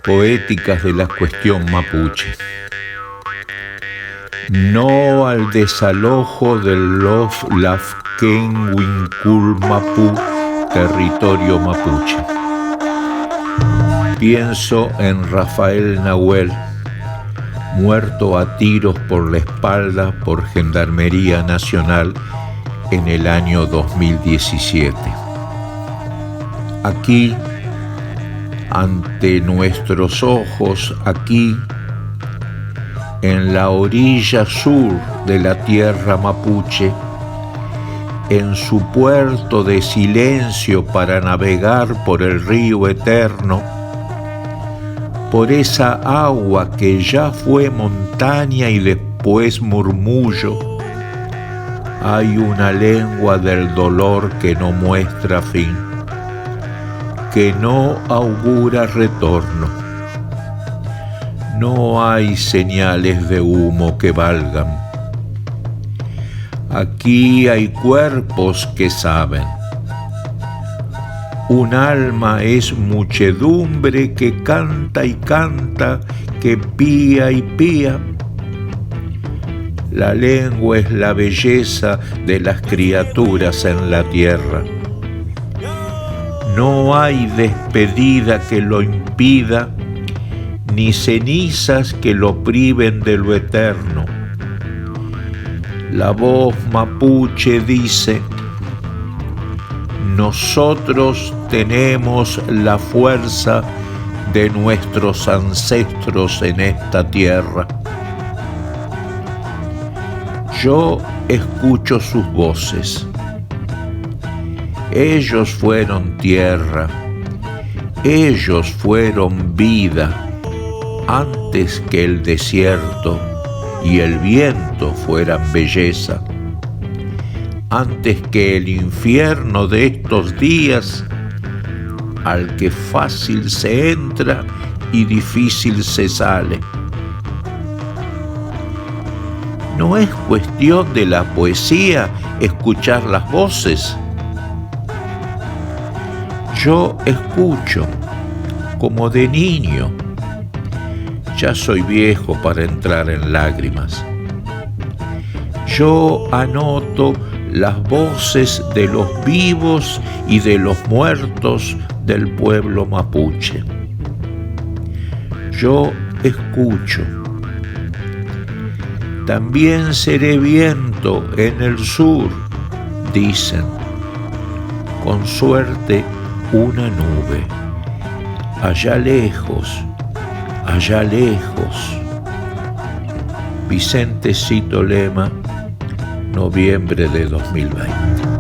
Poéticas de la cuestión mapuche. No al desalojo del Lafkenwinkul-Mapu, territorio mapuche. Pienso en Rafael Nahuel, muerto a tiros por la espalda por Gendarmería Nacional en el año 2017. Aquí, ante nuestros ojos, aquí, en la orilla sur de la tierra mapuche, en su puerto de silencio para navegar por el río eterno, por esa agua que ya fue montaña y después murmullo, hay una lengua del dolor que no muestra fin, que no augura retorno. No hay señales de humo que valgan. Aquí hay cuerpos que saben. Un alma es muchedumbre que canta y canta, que pía y pía. La lengua es la belleza de las criaturas en la tierra. No hay despedida que lo impida, ni cenizas que lo priven de lo eterno. La voz mapuche dice: nosotros tenemos la fuerza de nuestros ancestros en esta tierra. Yo escucho sus voces. Ellos fueron tierra, ellos fueron vida, antes que el desierto y el viento fueran belleza, antes que el infierno de estos días, al que fácil se entra y difícil se sale. ¿No es cuestión de la poesía escuchar las voces? Yo escucho, como de niño. Ya soy viejo para entrar en lágrimas. Yo anoto las voces de los vivos y de los muertos del pueblo mapuche. Yo escucho. También seré viento en el sur, dicen. Con suerte, una nube. Allá lejos, allá lejos. Vicente Cito Lema, noviembre de 2020.